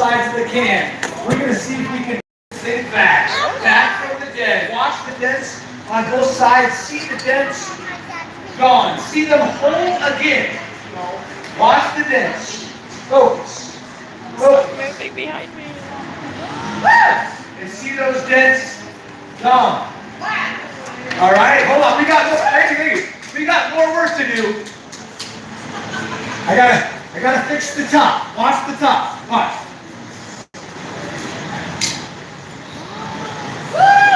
sides of the can. We're going to see if we can think back from the dead. Watch the dents on both sides. See the dents gone. See them whole again. Watch the dents. Focus. Moving behind me. And see those dents gone. All right, hold on. We got more work to do. I gotta fix the top. Watch the top. Watch.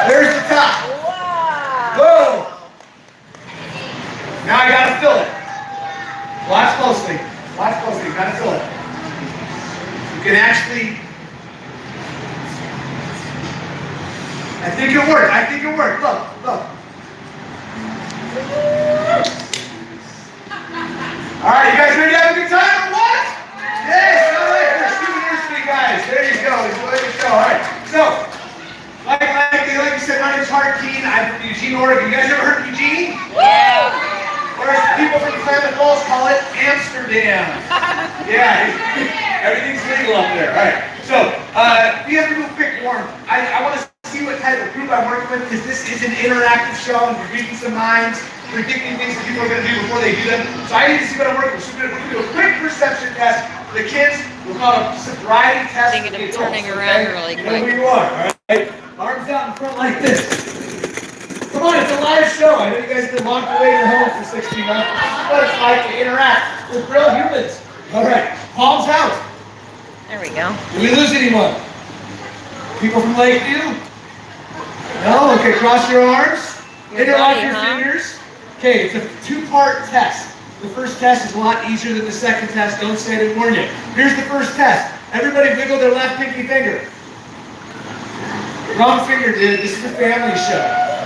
There's the top. Wow. Whoa. Now I gotta fill it. Watch closely. Watch closely. Gotta fill it. You can actually. I think it worked. I think it worked. Look. All right, you guys ready to have a good time or what? Yes, all right. We're souvenirs for you guys. There you go. Enjoy the show. All right. So, like you said, my name's Hart Keen. I'm from Eugene, Oregon. You guys ever heard of Eugene? Yeah. Or as people from the Klamath Walls call it, Amsterdam. Yeah, everything's legal up there. All right. So, we have to do a quick warm. I want to see what type of group I'm working with because this is an interactive show and we're reading some minds, predicting things that people are going to do before they do them. So I need to see what I'm working with. So we're going to do a quick perception test for the kids. We'll call it a sobriety test. Thinking of turning around really quick. You know who you are, all right? Arms out in front like this. Come on, it's a live show. I know you guys have been locked away in your homes for 16 months. This is what it's like to interact with real humans. All right, palms out. There we go. Did we lose anyone? People from Lakeview? No? Okay, cross your arms. Interlock your fingers. Okay, it's a two-part test. The first test is a lot easier than the second test. Don't say I didn't warn you. Here's the first test. Everybody wiggle their left pinky finger. Wrong finger did. This is a family show.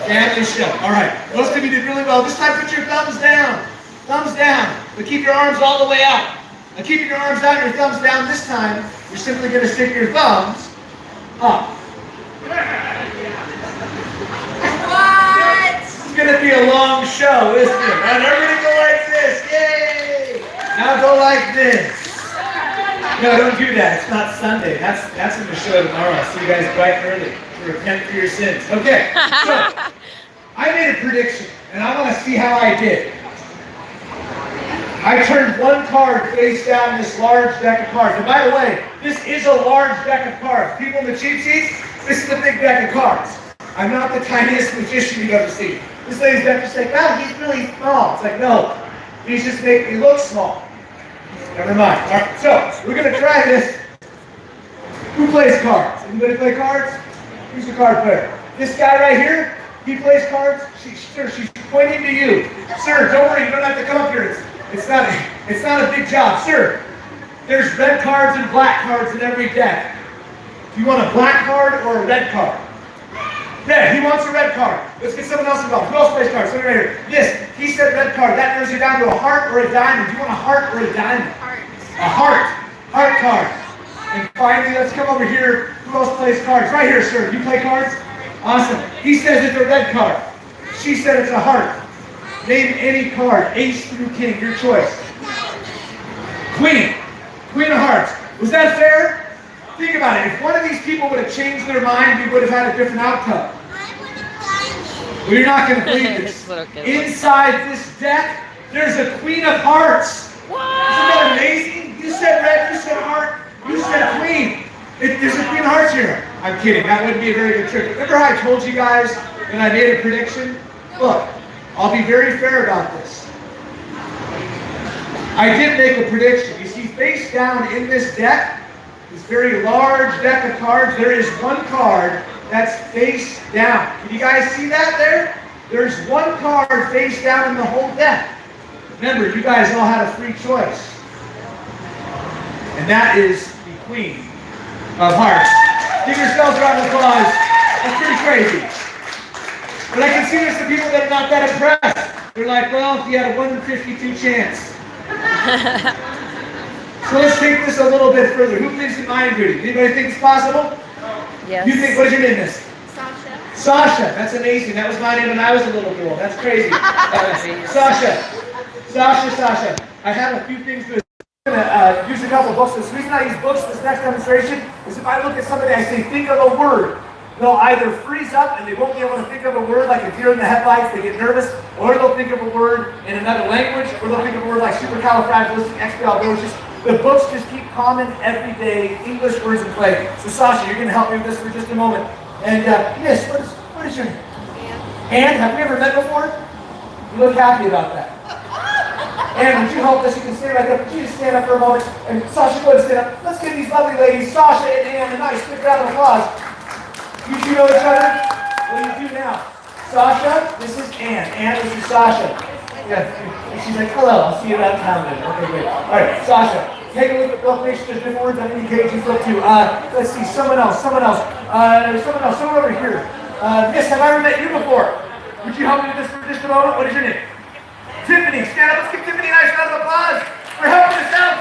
Family show. All right. Most of you did really well. This time put your thumbs down. Thumbs down. But keep your arms all the way out. Now keeping your arms out and your thumbs down this time, you're simply going to stick your thumbs up. What? It's going to be a long show, isn't it? And everybody go like this. Yay! Now go like this. No, don't do that. It's not Sunday. That's in the show tomorrow. I'll see you guys bright and early to repent for your sins. Okay, so I made a prediction, and I want to see how I did. I turned one card face down this large deck of cards. And by the way, this is a large deck of cards. People in the cheap seats, this is a big deck of cards. I'm not the tiniest magician you've ever seen. This lady's back just like, wow, he's really small. It's like, no, he's just making me look small. Never mind. All right, so we're going to try this. Who plays cards? Anybody play cards? Who's the card player? This guy right here, he plays cards. She's pointing to you. Sir, don't worry, you don't have to come up here. It's not a big job. Sir, there's red cards and black cards in every deck. Do you want a black card or a red card? Red. He wants a red card. Let's get someone else involved. Who else plays cards? Somebody right here. Yes, he said red card. That narrows you down to a heart or a diamond. Do you want a heart or a diamond? Heart. A heart. Heart card. And finally, let's come over here. Who else plays cards? Right here, sir. You play cards? Awesome. He says it's a red card. She said it's a heart. Name any card, ace through king, your choice. Queen. Queen of hearts. Was that fair? Think about it. If one of these people would have changed their mind, we would have had a different outcome. Well, you're not going to believe this. Inside this deck, there's a queen of hearts. What? Isn't that amazing? You said red, you said heart, you said queen. There's a queen of hearts here. I'm kidding. That wouldn't be a very good trick. Remember how I told you guys when I made a prediction? Look. I'll be very fair about this. I did make a prediction. You see, face down in this deck, this very large deck of cards, there is one card that's face down. Can you guys see that there? There's one card face down in the whole deck. Remember, you guys all had a free choice. And that is the Queen of Hearts. Give yourselves a round of applause. That's pretty crazy. But I can see there's some people that are not that impressed. They're like, well, if you had a 1 in 52 chance. So let's take this a little bit further. Who believes in mind reading? Anybody think it's possible? Yes. You think, what's your name, miss? Sasha. Sasha. That's amazing. That was my name when I was a little girl. That's crazy. Sasha. I have a few things to going to use a couple books. The reason I use books this next demonstration is if I look at somebody, I say, think of a word. They'll either freeze up and they won't be able to think of a word, like a deer in the headlights, they get nervous, or they'll think of a word in another language, or they'll think of a word like supercalifragilisticexpialidocious. The books just keep common, everyday English words in play. So Sasha, you're going to help me with this for just a moment. And yes, what is your name? Anne. Have we ever met before? You look happy about that. Anne, would you help us? You can stand right up. Would you just stand up for a moment? And Sasha, go ahead and stand up. Let's give these lovely ladies, Sasha and Anne, a nice big round of applause. You two know each other? What do you do now? Sasha, this is Anne. Anne, this is Sasha. Yeah. And she's like, hello, I'll see you around town then. Okay, great. All right, Sasha, take a look at the book. Make sure there's different words on any page you flip to. Let's see, someone else. Someone over here. Miss, have I ever met you before? Would you help me with this for just a moment? What is your name? Tiffany, stand up. Let's give Tiffany a nice round of applause for helping us out.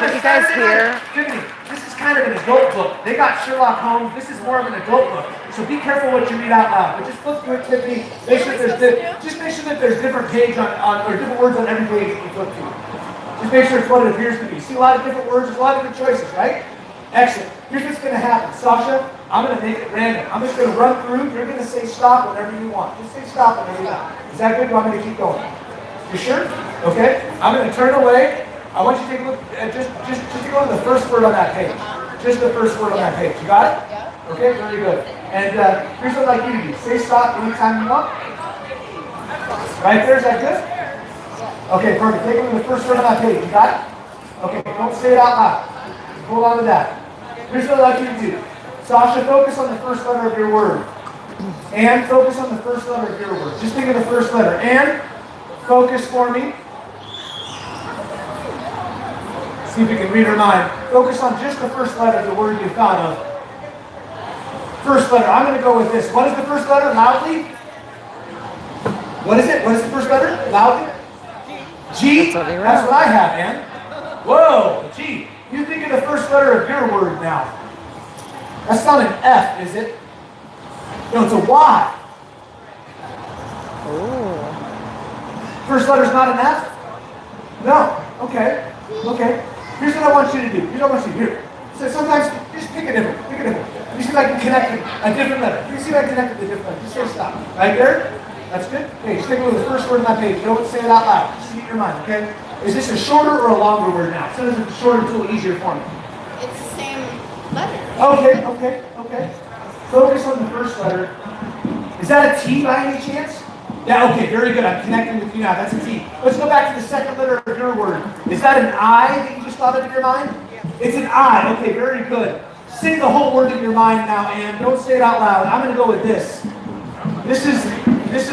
Did you guys hear? Tiffany, this is kind of an adult book. They got Sherlock Holmes. This is more of an adult book. So be careful what you read out loud. But just flip through it, Tiffany. Make sure that there's different page or different words on every page that you flip through. Just make sure it's what it appears to be. See a lot of different words. There's a lot of different choices, right? Excellent. Here's what's going to happen. Sasha, I'm going to make it random. I'm just going to run through. You're going to say stop whenever you want. Just say stop whenever you want. Is that good? Do you want me to keep going? You sure? Okay. I'm going to turn away. I want you to take a look. Just to go to the first word on that page. Just the first word on that page. You got it? Yeah. Okay. Very good. And here's what I'd like you to do. Say stop anytime you want. Right there. Is that good? Okay. Perfect. Take a look at the first word on that page. You got it? Okay. Don't say it out loud. Hold on to that. Here's what I'd like you to do. Sasha, focus on the first letter of your word. And focus on the first letter of your word. Just think of the first letter. And focus for me. See if you can read her mind. Focus on just the first letter of the word you thought of. First letter. I'm going to go with this. What is the first letter? Loudly? What is it? What is the first letter? Loudly? G? That's what I have, man. Whoa, G. You think of the first letter of your word now. That's not an F, is it? No, it's a Y. Ooh. First letter's not an F? No. Okay. Okay. Here's what I want you to do. Here's what I want you to do. So sometimes, just pick a different. You see if I can connect a different letter. You see if I can connect a different letter. Just say stop. Right there? That's good? Okay, just take a look at the first word on that page. You don't say it out loud. Just see it in your mind, okay? Is this a shorter or a longer word now? Sometimes if it's shorter, it's a little easier for me. It's the same letter. Okay. Focus on the first letter. Is that a T by any chance? Yeah, okay, very good. I'm connecting with you now. That's a T. Let's go back to the second letter of your word. Is that an I that you just thought of in your mind? It's an I. Okay, very good. Say the whole word in your mind now, and don't say it out loud. I'm going to go with this. This is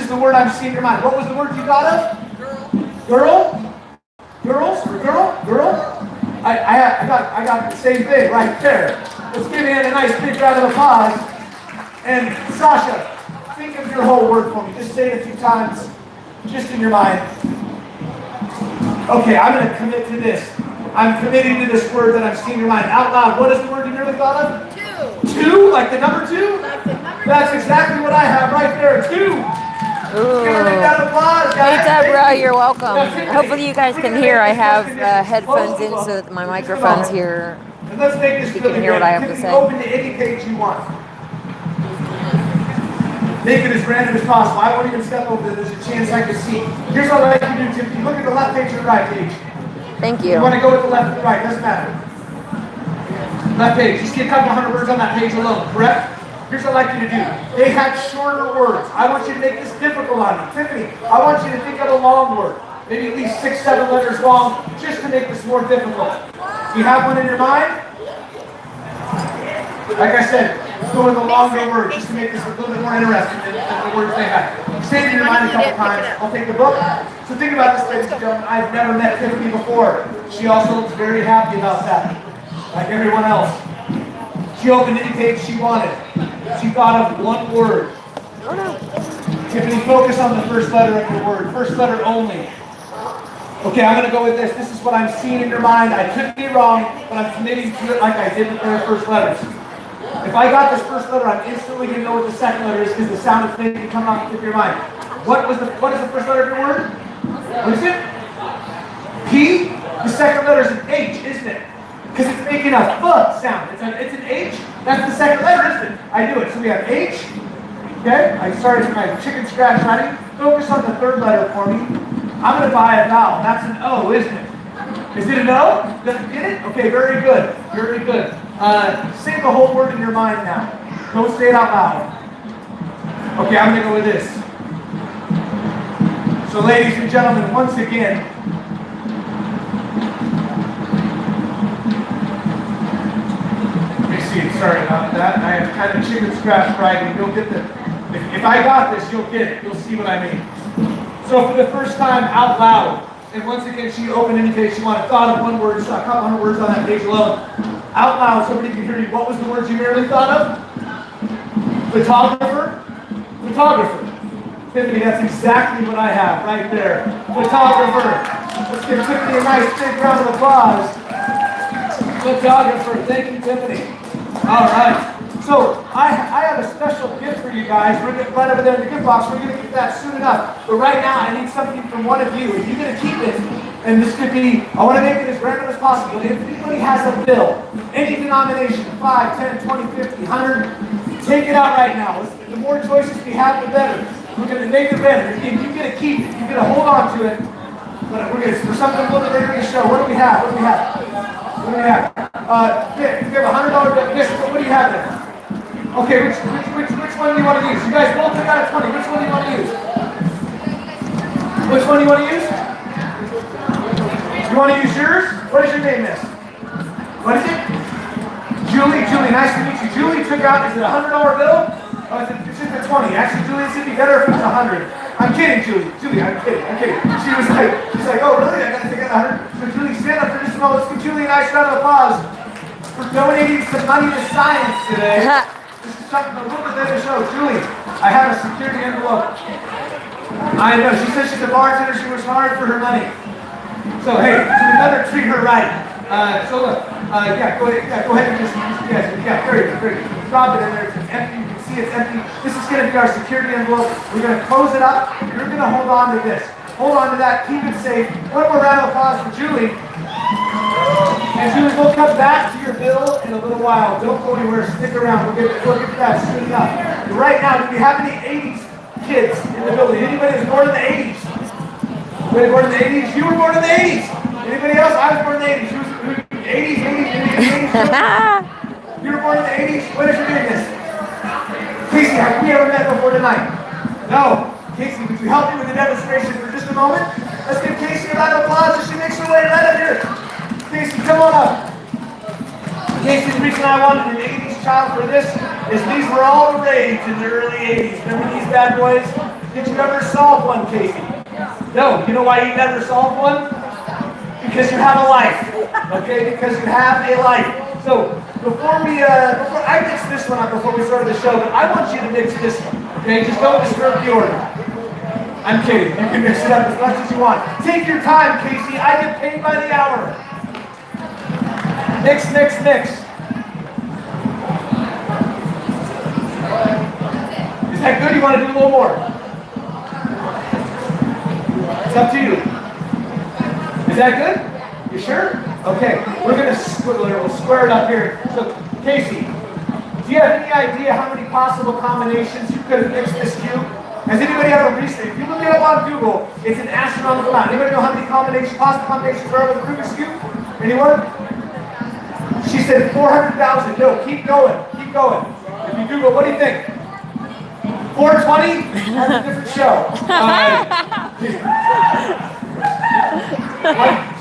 the word I'm seeing in your mind. What was the word you thought of? Girl? Girls? Or girl? I got the same thing right there. Let's give Ann a nice big round of applause. And Sasha, think of your whole word for me. Just say it a few times, just in your mind. Okay, I'm going to commit to this. I'm committing to this word that I'm seeing in your mind. Out loud, what is the word you nearly thought of? Two? Like the number two? That's exactly what I have right there. Two. Ooh. Give her a big round of applause, guys. Hey Deborah, you're welcome. Hopefully you guys can hear. I have headphones in so that my microphone's here. And let's make this You can hear what I have to say. Open to any page you want. Make it as random as possible. I won't even step over there. There's a chance I can see. Here's what I'd like you to do, Tiffany. Look at the left page or the right page. Thank you. You want to go with the left or the right. Doesn't matter. Left page. You see a couple hundred words on that page alone, correct? Here's what I'd like you to do. They had shorter words. I want you to make this difficult on me. Tiffany, I want you to think of a long word. Maybe at least 6, 7 letters long, just to make this more difficult. Do you have one in your mind? Like I said, let's go with a longer word, just to make this a little bit more interesting than the words they had. Say it in your mind a couple times. I'll take the book. So think about this, ladies and gentlemen. I've never met Tiffany before. She also looks very happy about that, like everyone else. She opened any page she wanted. She thought of one word. Oh no. Tiffany, focus on the first letter of your word. First letter only. Okay, I'm going to go with this. This is what I'm seeing in your mind. I could be wrong, but I'm committing to it like I did with the first letters. If I got this first letter, I'm instantly going to know what the second letter is because the sound is making it come off the tip of your mind. What is the first letter of your word? What is it? P? The second letter is an H, isn't it? Because it's making a F sound. It's an H. That's the second letter, isn't it? I do it. So we have H. Okay? I started my chicken scratch writing. Focus on the third letter for me. I'm going to buy a vowel. That's an O, isn't it? Is it an O? Does it get it? Okay, very good. Very good. Say the whole word in your mind now. Don't say it out loud. Okay, I'm going to go with this. So ladies and gentlemen, once again, let me see, sorry about that. I have kind of chicken scratch writing. You'll get the, if I got this, you'll get it. You'll see what I mean. So for the first time out loud, and once again, she opened in case you want to thought of one word, a couple hundred words on that page alone. Out loud, somebody can hear you. What was the words you merely thought of? Photographer? Photographer. Tiffany, that's exactly what I have right there. Photographer. Let's give Tiffany a nice big round of applause. Photographer. Thank you, Tiffany. All right. So I have a special gift for you guys. We're going to right over there in the gift box. We're going to get that soon enough. But right now, I need something from one of you. If you're going to keep it, and this could be, I want to make it as random as possible. If anybody has a bill, any denomination, 5, 10, 20, 50, 100, take it out right now. The more choices we have, the better. We're going to make it better. If you're going to keep it, you're going to hold on to it. But we're going to, for something a little bit later in the show, what do we have? What do we have? What do we have? Vic, we have a $100 bill. Vic, what do you have there? Okay, which one do you want to use? You guys both took out a 20. Which one do you want to use? Which one do you want to use? You want to use yours? What is your name, miss? What is it? Julie, nice to meet you. Julie took out, is it a $100 bill? Oh, it's just a 20. Actually, Julie, this would be better if it was 100. I'm kidding, Julie. I'm kidding. She's like, oh, really? I got to take out 100. So, Julie, stand up for just a moment. Let's give Julie a nice round of applause for donating some money to science today. This is something a little bit better show. Julie, I have a security envelope. I know. She says she's a bartender. She works hard for her money. So, hey, we better treat her right. So, look. Yeah, go ahead and just, very good. Drop it in there. It's empty. You can see it's empty. This is going to be our security envelope. We're going to close it up. You're going to hold on to this. Hold on to that. Keep it safe. One more round of applause for Julie. And Julie, we'll come back to your bill in a little while. Don't go anywhere. Stick around. We'll get to that soon enough. Right now, do we have any 80s kids in the building? Anybody that's born in the 80s? Anybody born in the 80s? You were born in the 80s. Anybody else? I was born in the 80s. Who's 80s? You were born in the 80s? What is your name? Casey, have we ever met before tonight? No. Casey, would you help me with the demonstration for just a moment? Let's give Casey a round of applause as she makes her way right up here. Casey, come on up. Casey, the reason I wanted an 80s child for this is these were all the rage in the early 80s. Remember these bad boys? Did you ever solve one, Casey? No. You know why you never solved one? Because you have a life. Okay? Because you have a life. So, before I mixed this one up before we started the show, but I want you to mix this one. Okay? Just don't disturb the order. I'm kidding. You can mix it up as much as you want. Take your time, Casey. I get paid by the hour. Mix. Is that good? You want to do a little more? It's up to you. Is that good? You sure? Okay. We're going to square it up here. So, Casey, do you have any idea how many possible combinations you could have mixed this cube? Has anybody ever researched? If you look it up on Google, it's an astronomical amount. Anybody know how many possible combinations there are with the Rubiks Cube? Anyone? She said 400,000. No, keep going. If you Google, what do you think? 420? That's a different show.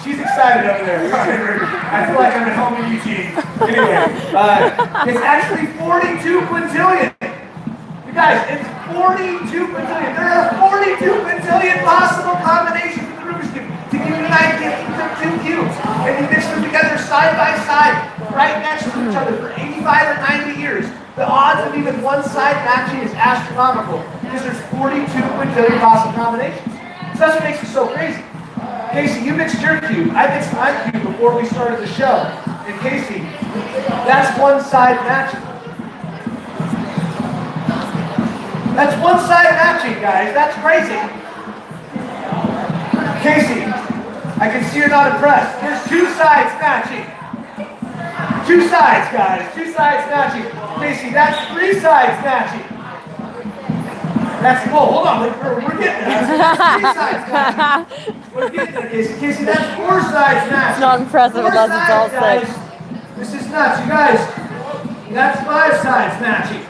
She's excited over there. I feel like I'm at home in Eugene. Anyway, it's actually 42 quintillion. You guys, it's 42 quintillion. There are 42 quintillion possible combinations of the Rubiks Cube. To give you an idea, you took two cubes and you mix them together side by side, right next to each other for 85 or 90 years. The odds of even one side matching is astronomical because there's 42 quintillion possible combinations. So that's what makes it so crazy. Casey, you mixed your cube. I mixed my cube before we started the show. And Casey, that's one side matching. That's one side matching, guys. That's crazy. Casey, I can see you're not impressed. There's 2 sides matching. 2 sides, guys. 2 sides matching. Casey, that's 3 sides matching. That's, whoa, hold on. We're getting there. That's 3 sides matching. We're getting there, Casey. Casey, that's 4 sides matching. It's not impressive unless it's all 6. This is nuts, you guys. That's 5 sides matching.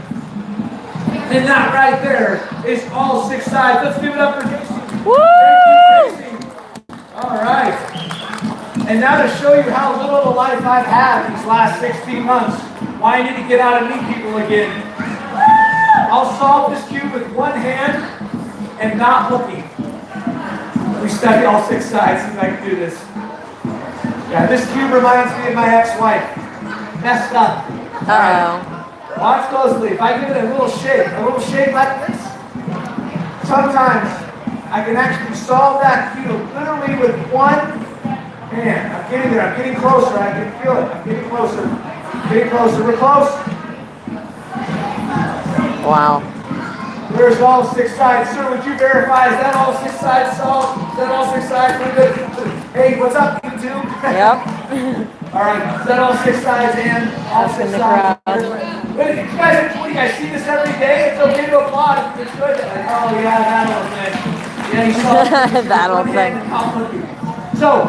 And that right there is all 6 sides. Let's give it up for Casey. Woo! Thank you, Casey. All right. And now to show you how little of a life I've had these last 16 months, why I need to get out and meet people again. I'll solve this cube with one hand and not looking. Let me study all 6 sides, see if I can do this. Yeah, this cube reminds me of my ex-wife. Messed up. Uh-oh. Watch closely. If I give it a little shape like this, sometimes I can actually solve that cube literally with one hand. I'm getting there. I'm getting closer. I can feel it. I'm getting closer. Getting closer. We're close. Wow. There's all 6 sides. Sir, would you verify? Is that all 6 sides solved? Is that all 6 sides? We're good. Hey, what's up, YouTube? Yep. All right. Is that all 6 sides and all 6 sides? What do you guys see this every day? It's okay to applaud if it's good. Like, oh yeah, that old thing. Yeah, you saw That old thing. So,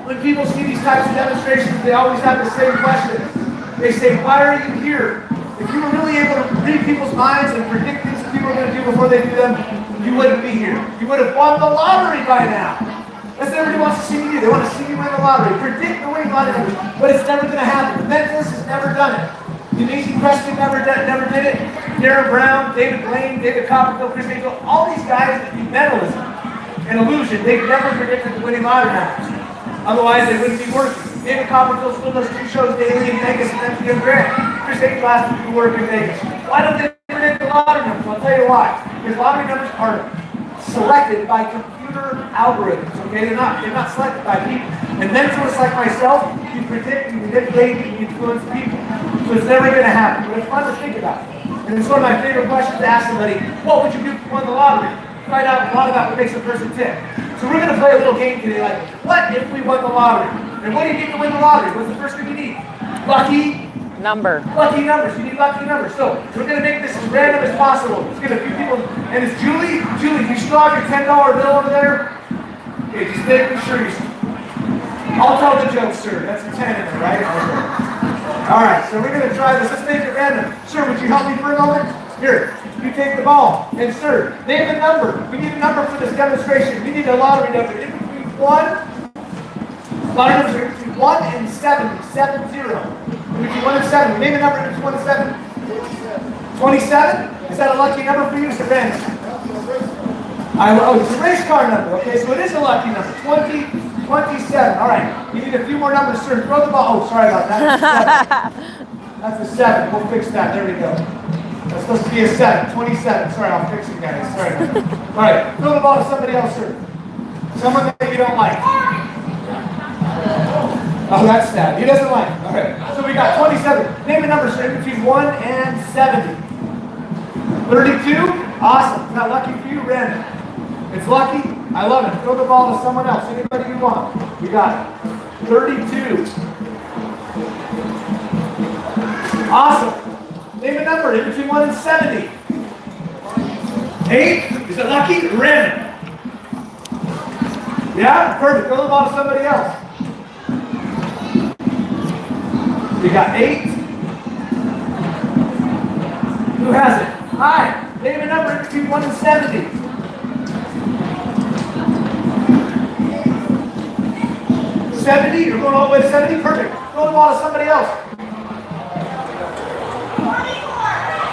when people see these types of demonstrations, they always have the same question. They say, why are you here? If you were really able to read people's minds and predict things that people are going to do before they do them, you wouldn't be here. You would have won the lottery by now. That's what everybody wants to see you do. They want to see you win the lottery. Predict the winning lottery, but it's never going to happen. The Mentalist has never done it. The Amazing Preston never did it. Darren Brown, David Blaine, David Copperfield, Chris Angel, all these guys that do mentalism and illusion, they've never predicted the winning lottery numbers. Otherwise, they wouldn't be working. David Copperfield still does 2 shows daily in Vegas and MGM Grand. Chris Angel has to do work in Vegas. Why don't they predict the lottery numbers? I'll tell you why. Because lottery numbers are selected by computer algorithms. Okay, they're not selected by people. And mentalists like myself, you predict, you manipulate, and you influence people. So it's never going to happen. But it's fun to think about. And it's one of my favorite questions to ask somebody, what would you do if you won the lottery? Find out a lot about what makes a person tick. So we're going to play a little game today, like, what if we won the lottery? And what do you need to win the lottery? What's the first thing you need? Lucky number. Lucky numbers. You need lucky numbers. So we're going to make this as random as possible. Let's get a few people. And it's Julie. Julie, you still have your $10 bill over there? Okay, just making sure you. I'll tell the joke, sir. That's a 10 in there, right? Okay. All right, so we're going to try this. Let's make it random. Sir, would you help me for a moment? Here, you take the ball. And sir, name a number. We need a number for this demonstration. We need a lottery number. In between 1, lottery numbers are between 1 and 7, 7, 0. In between 1 and 7. Name a number in between 1 and 7. 27? Is that a lucky number for you? It's a random. Oh, it's a race car number. Okay, so it is a lucky number. 27. All right. You need a few more numbers, sir. Throw the ball. Oh, sorry about that. That's a 7. We'll fix that. There we go. That's supposed to be a 7. 27. Sorry, I'll fix it, guys. Sorry. All right. Throw the ball to somebody else, sir. Someone that you don't like. Oh, that's sad. He doesn't like. All right. So we got 27. Name a number, sir, between 1 and 70. 32. Awesome. Is that lucky for you? Random. It's lucky. I love it. Throw the ball to someone else. Anybody you want. We got it. 32. Awesome. Name a number in between 1 and 70. 8. Is it lucky? Random. Yeah? Perfect. Throw the ball to somebody else. We got 8. Who has it? Hi. Name a number in between 1 and 70. 70? You're going all the way to 70? Perfect. Throw the ball to somebody else.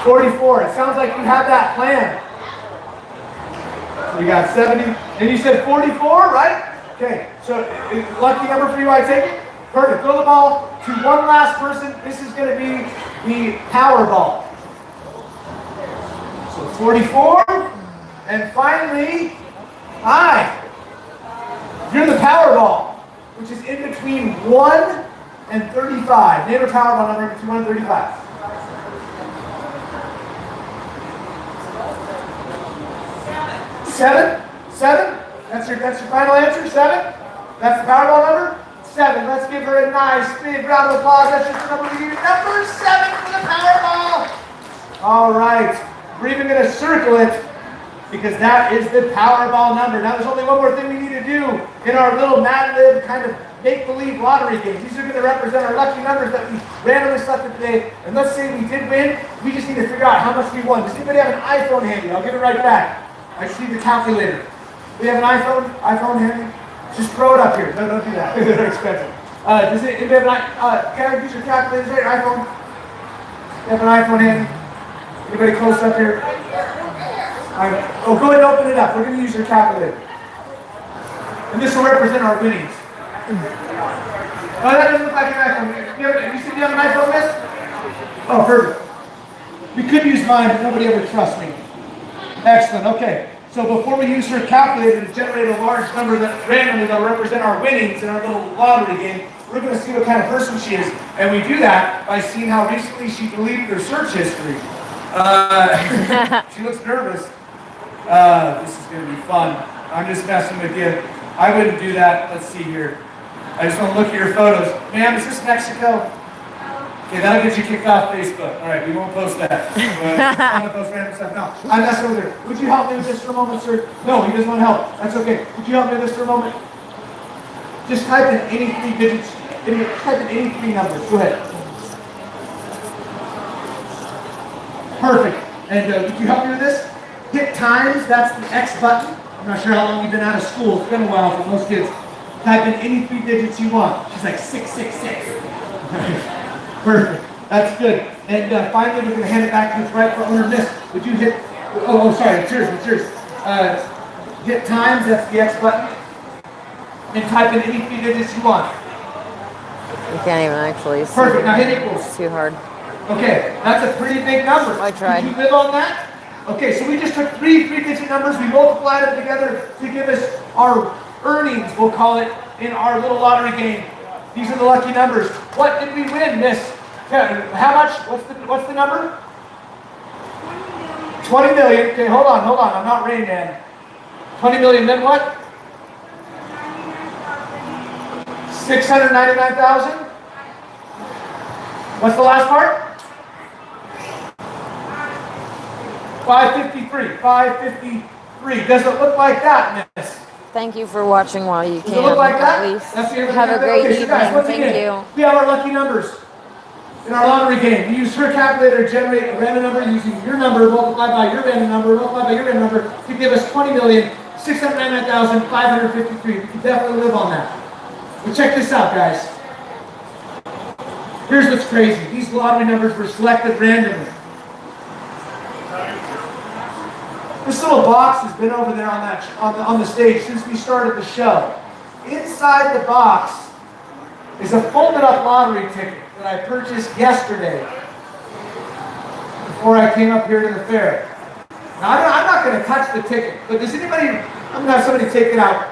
44. It sounds like you have that plan. So you got 70. And you said 44, right? Okay. So lucky number for you, I take it? Perfect. Throw the ball to one last person. This is going to be the Powerball. So 44. And finally, hi. You're the Powerball, which is in between 1 and 35. Name a Powerball number in between 1 and 35. 7? 7? That's your final answer? 7? That's the Powerball number? 7. Let's give her a nice big round of applause. That's just the number we needed. Number 7 for the Powerball. All right. We're even going to circle it because that is the Powerball number. Now there's only one more thing we need to do in our little Mad Lib kind of make-believe lottery game. These are going to represent our lucky numbers that we randomly selected today. And let's say we did win. We just need to figure out how much we won. Does anybody have an iPhone handy? I'll give it right back. I see the calculator. We have an iPhone handy? Just throw it up here. No, don't do that. They're expensive. Does anybody have an iPhone? Karen, use your calculator. Is that your iPhone? You have an iPhone handy? Anybody close up here? Oh, go ahead and open it up. We're going to use your calculator. And this will represent our winnings. Oh, that doesn't look like an iPhone. You said you have an iPhone, miss? Oh, perfect. We could use mine, but nobody ever trusts me. Excellent. Okay. So before we use her calculator to generate a large number that randomly will represent our winnings in our little lottery game, we're going to see what kind of person she is. And we do that by seeing how recently she deleted her search history. She looks nervous. This is going to be fun. I'm just messing with you. I wouldn't do that. Let's see here. I just want to look at your photos. Ma'am, is this Mexico? Okay, that'll get you kicked off Facebook. All right, we won't post that. I want to post random stuff. No, I'm messing with her. Would you help me with this for a moment, sir? No, he doesn't want to help. That's okay. Would you help me with this for a moment? Just type in any 3 digits. Type in any 3 numbers. Go ahead. Perfect. And would you help me with this? Hit times. That's the X button. I'm not sure how long you've been out of school. It's been a while for most kids. Type in any 3 digits you want. She's like 666. Perfect. That's good. And finally, we're going to hand it back to its rightful owner, miss. Would you hit? Oh, sorry. It's yours. It's yours. Hit times. That's the X button. And type in any 3 digits you want. You can't even actually see. Perfect. Now hit equals. It's too hard. Okay, that's a pretty big number. I tried. Did you live on that? Okay, so we just took 3 3-digit numbers. We multiplied them together to give us our earnings, we'll call it, in our little lottery game. These are the lucky numbers. What did we win, miss? How much? What's the number? 20 million. Okay, hold on. I'm not Rain Man. 20 million, then what? 699,000. What's the last part? 553. 553. Does it look like that, miss? Thank you for watching while you can. Does it look like that? At least. That's the Have a great okay, so evening. guys, once Thank again, you. we have our lucky numbers in our lottery game. We use her calculator to generate a random number using your number multiplied by your random number multiplied by your random number to give us 20,699,553. We can definitely live on that. But check this out, guys. Here's what's crazy. These lottery numbers were selected randomly. This little box has been over there on the stage since we started the show. Inside the box is a folded up lottery ticket that I purchased yesterday before I came up here to the fair. Now I'm not going to touch the ticket, but does anybody, I'm going to have somebody take it out.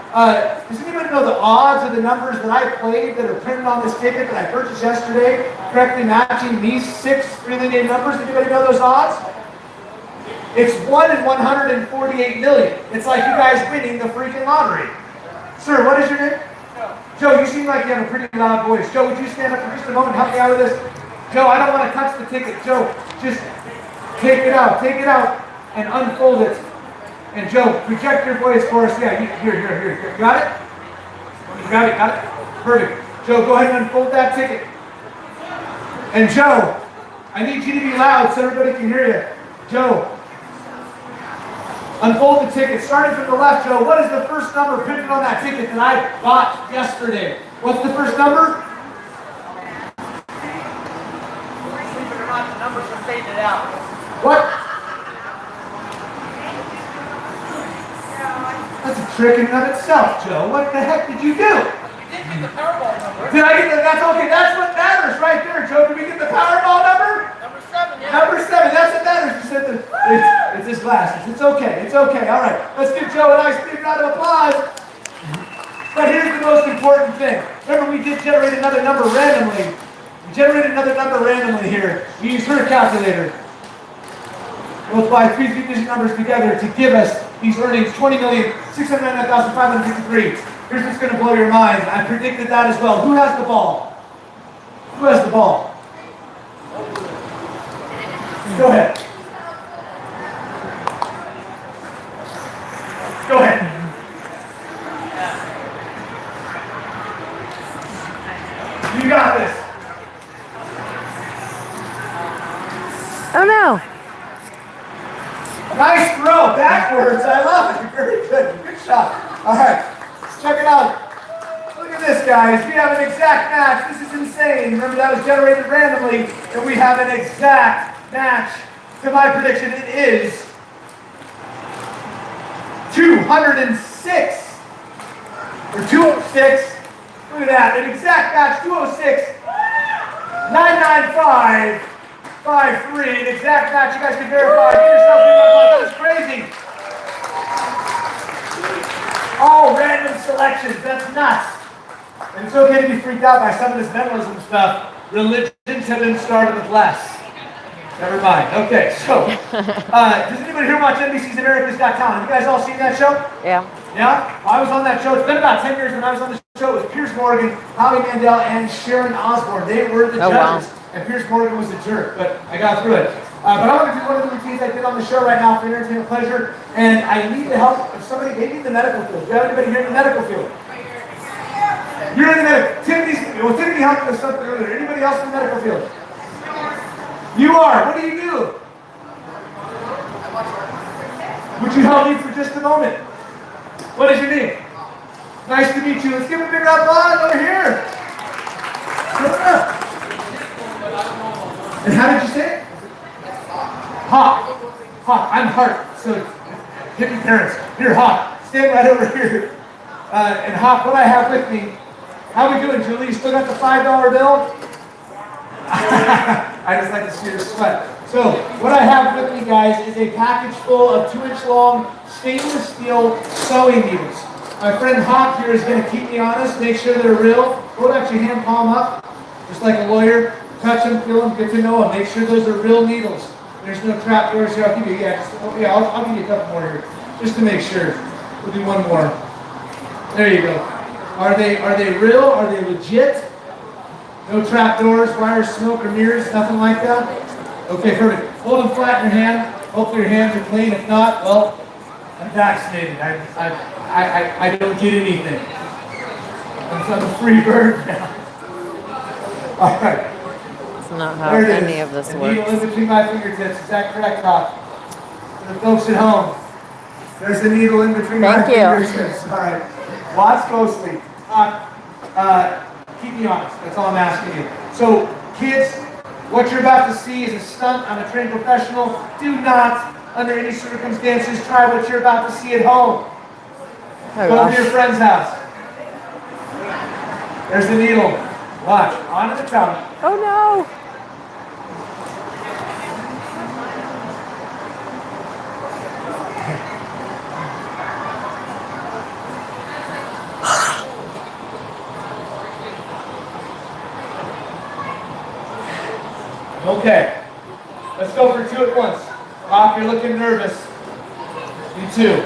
Does anybody know the odds of the numbers that I played that are printed on this ticket that I purchased yesterday, correctly matching these 6 freely named numbers? Anybody know those odds? It's 1 in 148 million. It's like you guys winning the freaking lottery. Sir, what is your name? Joe, you seem like you have a pretty loud voice. Joe, would you stand up for just a moment and help me out with this? Joe, I don't want to touch the ticket. Joe, just take it out and unfold it. And Joe, project your voice for us. Yeah, here. Got it? You got it? Perfect. Joe, go ahead and unfold that ticket. And Joe, I need you to be loud so everybody can hear you. Joe, unfold the ticket. Starting from the left, Joe, what is the first number printed on that ticket that I bought yesterday? What's the first number? Believe it or not, the numbers are faded out. What? That's a trick in and of itself, Joe. What the heck did you do? You did get the Powerball number. Did I get the, that's okay, that's what matters right there, Joe. Did we get the Powerball number? Number 7, yeah. Number 7, that's what matters. You said it's his glasses. It's okay. All right, let's give Joe a nice big round of applause. But here's the most important thing. Remember, we did generate another number randomly. We generated another number randomly here. We used her calculator. Multiply 3 3-digit numbers together to give us these earnings, 20,699,553. Here's what's going to blow your minds. I predicted that as well. Who has the ball? Who has the ball? Go ahead. Go ahead. You got this. Oh no. Nice throw, backwards. I love it. Very good. Good shot. All right, let's check it out. Look at this, guys. We have an exact match. This is insane. Remember, that was generated randomly, and we have an exact match. To my prediction, it is 206 or 206. Look at that. An exact match. 206. 995. 5-3, an exact match. You guys can verify. Get yourself in my mouth. That was crazy. All random selections. That's nuts. And it's okay to be freaked out by some of this mentalism stuff. Religions have been started with less. Never mind. Okay, so does anybody here watch NBC's America's Got Talent? Have you guys all seen that show? Yeah. Yeah? I was on that show. It's been about 10 years when I was on the show. It was Piers Morgan, Howie Mandel, and Sharon Osbourne. They were the judges. Wow. And Piers Morgan was a jerk, but I got through it. But I want to do one of the routines I did on the show right now for entertainment pleasure, and I need the help of somebody, maybe in the medical field. Do you have anybody here in the medical field? You're in the medical. Tiffany helped us something earlier. Anybody else in the medical field? You are. What do you do? Would you help me for just a moment? What is your name? Nice to meet you. Let's give a big round of applause over here. Come on up. And how did you say it? Hawk. Hawk. I'm Hart. So, hippie parents. Here, Hawk. Stand right over here. And Hawk, what I have with me. How we doing, Julie? You still got the $5 bill? I just like to see her sweat. So, what I have with me, guys, is a package full of 2-inch long stainless steel sewing needles. My friend Hawk here is going to keep me honest, make sure they're real. Hold out your hand palm up, just like a lawyer. Touch them, feel them, get to know them. Make sure those are real needles. There's no trap doors here. I'll give you, I'll give you a couple more here, just to make sure. We'll do one more. There you go. Are they real? Are they legit? No trap doors, wires, smoke, or mirrors, nothing like that? Okay, perfect. Hold them flat in your hand. Hopefully your hands are clean. If not, well, I'm vaccinated. I don't get anything. I'm a free bird now. All right. That's not how any of this works. Needle in between my fingertips. Is that correct, Hawk? For the folks at home, there's the needle in between my fingertips. All right. Watch closely. Hawk, keep me honest. That's all I'm asking you. So, kids, what you're about to see is a stunt. I'm a trained professional. Do not, under any circumstances, try what you're about to see at home. Go to your friend's house. There's the needle. Watch. Onto the tongue. Oh no! Okay. Let's go for 2 at once. Hawk, you're looking nervous. You too.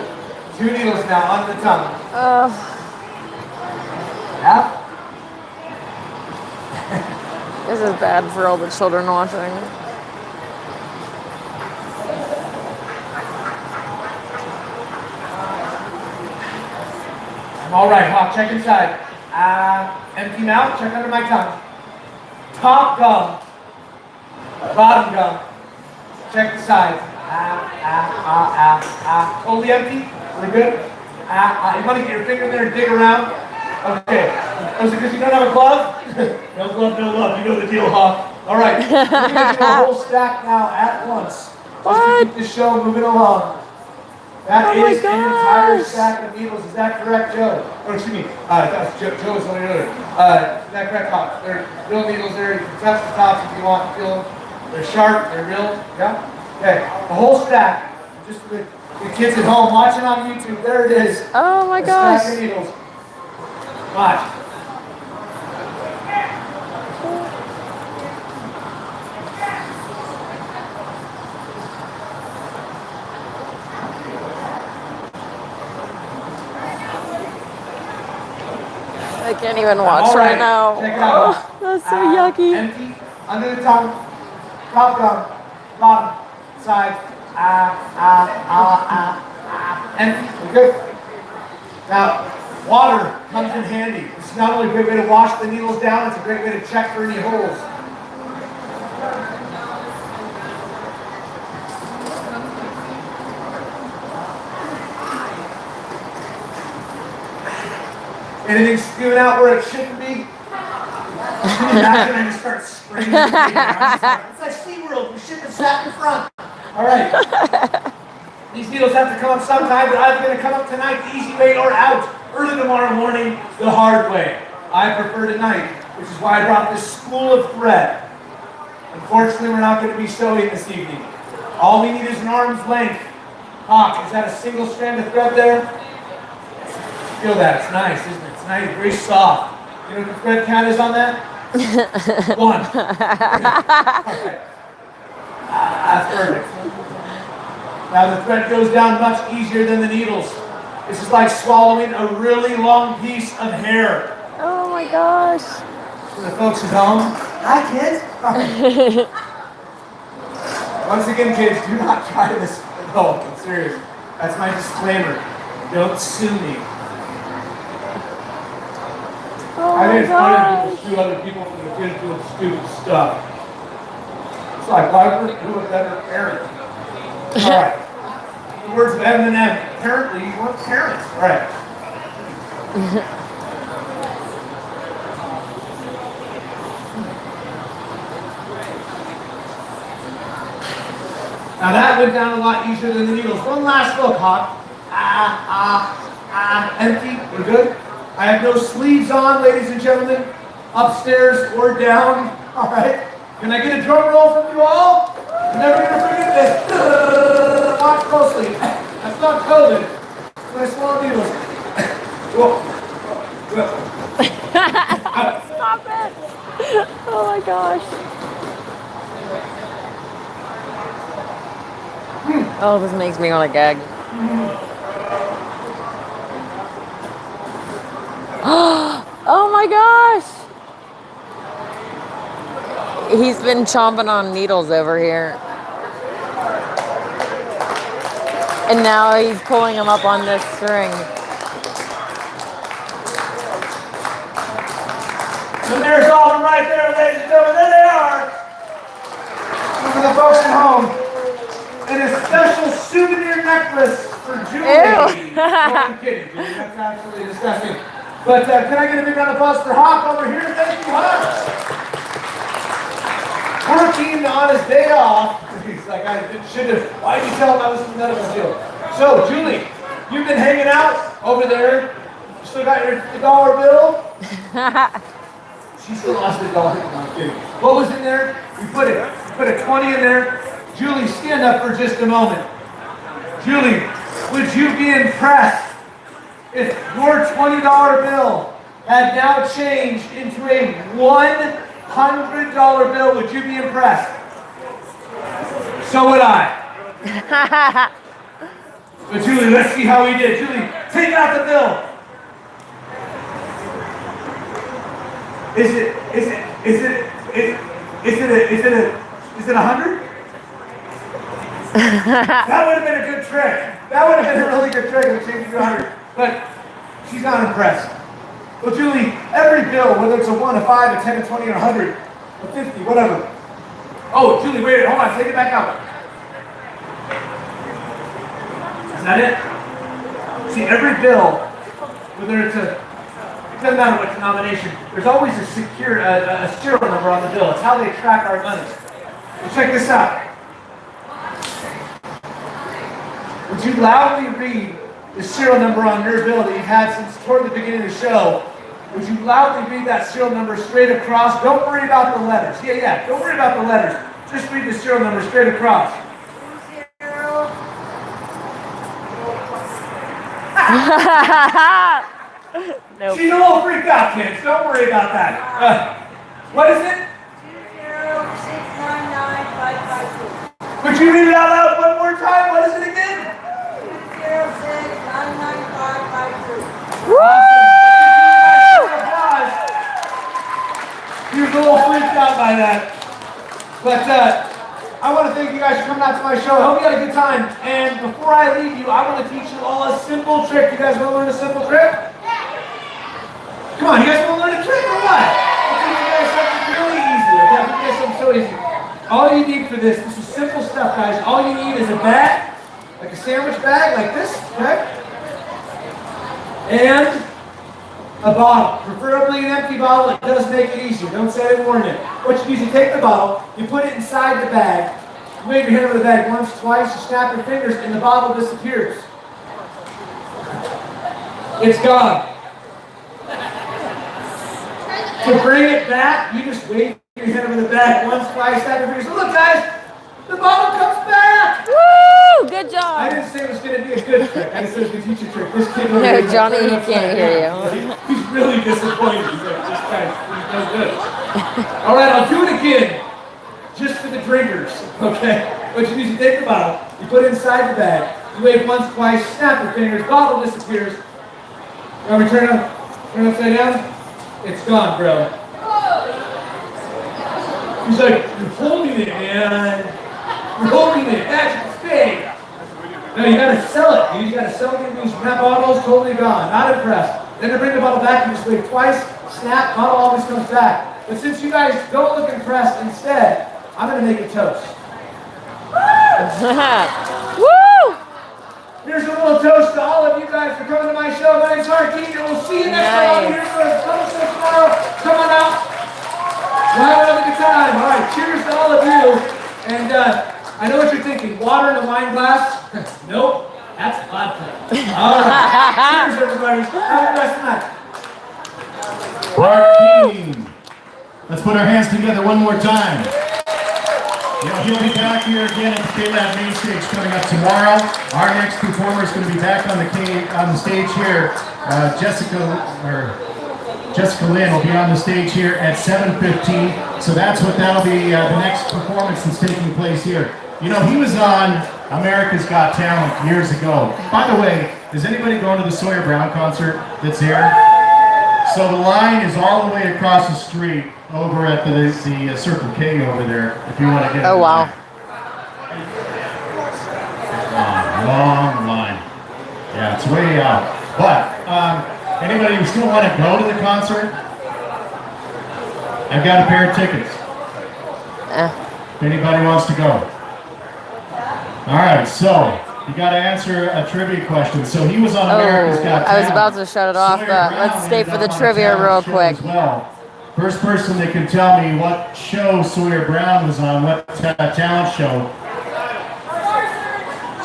2 needles now onto the tongue. Yeah? This is bad for all the children watching. All right, Hawk, check inside. Empty mouth, check under my tongue. Top gum. Bottom gum. Check the sides. Totally empty? We're good? You want to get your finger in there and dig around? Okay. Was it because you don't have a glove? No glove, no love. You know the deal, Hawk. All right. We're going to do a whole stack now at once. Just to keep the show moving along. That is an entire stack of needles. Is that correct, Joe? Or excuse me, that's Joe was on the other. Is that correct, Hawk? They're real needles there. You can touch the tops if you want to feel them. They're sharp. They're real. Yeah? Okay. The whole stack. Just for the kids at home watching on YouTube. There it is. Oh my gosh. Stack of needles. Watch. can't even watch right now. Check it out. Oh, that's so yucky. Empty, under the tongue, top gum, bottom, side, empty. We're good. Now, water comes in handy. This is not only a great way to wash the needles down, it's a great way to check for any holes. Anything spewing out where it shouldn't be? Imagine I just start spraying it. It's like SeaWorld, we shouldn't have sat in front. All right. These needles have to come up sometime, but either going to come up tonight the easy way or out early tomorrow morning the hard way. I prefer tonight, which is why I brought this spool of thread. Unfortunately, we're not going to be sewing this evening. All we need is an arm's length. Hawk, is that a single strand of thread there? Feel that, it's nice, isn't it? It's nice, very soft. You know what the thread count is on that? 1. Okay. That's perfect. Now the thread goes down much easier than the needles. This is like swallowing a really long piece of hair. Oh my gosh. For the folks at home, hi kids. Once again, kids, do not try this at home. I'm serious. That's my disclaimer. Don't sue me. Oh I my made fun of gosh. people sue other people for the kids doing stupid stuff. It's like, why would you do a better parent? All right. In the words of Eminem, apparently you want parents. All right. Now that went down a lot easier than the needles. One last look, Hawk. Empty. We're good? I have no sleeves on, ladies and gentlemen, upstairs or down. All right. Can I get a drum roll from you all? I'm never going to forget this. Watch closely. That's not COVID. When I swallow needles. Whoa. Stop it. Oh my gosh. Oh, this makes me want to gag. Oh my gosh! He's been chomping on needles over here. And now he's pulling them up on this string. And there's all of them right there, ladies and gentlemen. There they are. For the folks at home. And a special souvenir necklace for Julie. Ew. No, I'm kidding, Julie. That's absolutely disgusting. But can I get a big round of applause for Hawk over here? Thank you, Hawk. Working on his day off. He's like, I should have. Why did you tell him I was in the medical field? So, Julie, you've been hanging out over there. You still got your $1 bill? She still lost the $1. No, I'm kidding. What was in there? We put a 20 in there. Julie, stand up for just a moment. Julie, would you be impressed if your $20 bill had now changed into a $100 bill? Would you be impressed? So would I. But Julie, let's see how we did. Julie, take out the bill. Is it 100? That would have been a good trick. That would have been a really good trick if changed to 100. But she's not impressed. Well, Julie, every bill, whether it's a 1, a 5, a 10, a 20, or 100, a 50, whatever. Oh, Julie, wait, hold on, take it back out. Is that it? See, every bill, whether it's it doesn't matter what denomination, there's always a serial number on the bill. It's how they track our money. So check this out. Would you loudly read the serial number on your bill that you've had since toward the beginning of the show? Would you loudly read that serial number straight across? Don't worry about the letters. Yeah, don't worry about the letters. Just read the serial number straight across. Nope. She's a little freaked out, kids. Don't worry about that. What is it? 2069955. Would you read it out loud one more time? What is it again? 2069955. Woo! teacher's a little freaked out by that. But I want to thank you guys for coming out to my show. I hope you had a good time. And before I leave you, I want to teach you all a simple trick. You guys want to learn a simple trick? Come on, you guys want to learn a trick or what? I'll teach you guys something really easy. Okay, I'll teach you guys something so easy. All you need for this is simple stuff, guys. All you need is a bag, like a sandwich bag, like this, okay? And a bottle, preferably an empty bottle. It does make it easier. Don't say I warned it. What you do is you take the bottle, you put it inside the bag, you wave your hand over the bag once, twice, you snap your fingers, and the bottle disappears. It's gone. To bring it back, you just wave your hand over the bag once, twice, snap your fingers. Look, guys, the bottle comes back. Woo! Good job. I didn't say it was going to be a good trick. I just said it was a teacher trick. This kid. No, Johnny, he can't hear you. He's really disappointed. He's like, this guy's no good. All right, I'll do it again, just for the drinkers. Okay. What you do is you take the bottle, you put it inside the bag, you wave once, twice, snap your fingers, bottle disappears. You want me to turn it upside down? It's gone, bro. He's like, you're holding it, man. You're holding it. That's a mistake. No, you gotta sell it. You gotta sell it. That bottle's totally gone. Not impressed. Then to bring the bottle back, you just wave twice, snap, bottle always comes back. But since you guys don't look impressed, instead, I'm gonna make a toast. Woo! Here's a little toast to all of you guys for coming to my show. My name's Harky, and we'll see you next time. Here's for a toast tomorrow. Come on out. We'll have a good time. All right, cheers to all of you. And I know what you're thinking. Water in a wine glass? Nope, that's vodka. All right, cheers everybody. Have a blessed night. Harky. Let's put our hands together one more time. You know, he'll be back here again at the Klamath main stage coming up tomorrow. Our next performer is going to be back on the stage here. Jessica Lynn will be on the stage here at 7:15. So that'll be the next performance that's taking place here. You know, he was on America's Got Talent years ago. By the way, is anybody going to the Sawyer Brown concert that's here? So the line is all the way across the street over at the Circle K over there, if you want to get. Oh, wow. Long line. Yeah, it's way out. But anybody who still want to go to the concert, I've got a pair of tickets. If anybody wants to go. All right, so you got to answer a trivia question. So he was on America's Got Talent. I was about to shut it off, but let's stay for the trivia real quick. Well, first person that can tell me what show Sawyer Brown was on, what talent show.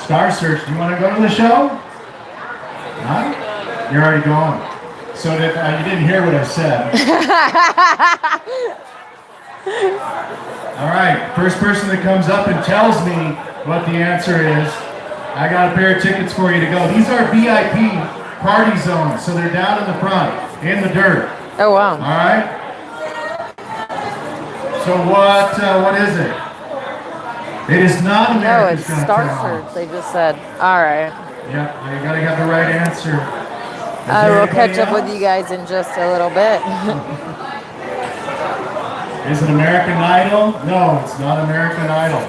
Star Search. Do you want to go to the show? Huh? You're already gone. So that you didn't hear what I said. All right, first person that comes up and tells me what the answer is, I got a pair of tickets for you to go. These are VIP party zones, so they're down in the front, in the dirt. Oh, wow. All right. So what is it? It is not No, America's it's Got Star Talent. Search. They just said, all right. Yeah, you gotta have the right answer. I will catch up with you guys in just a little bit. Is it American Idol? No, it's not American Idol.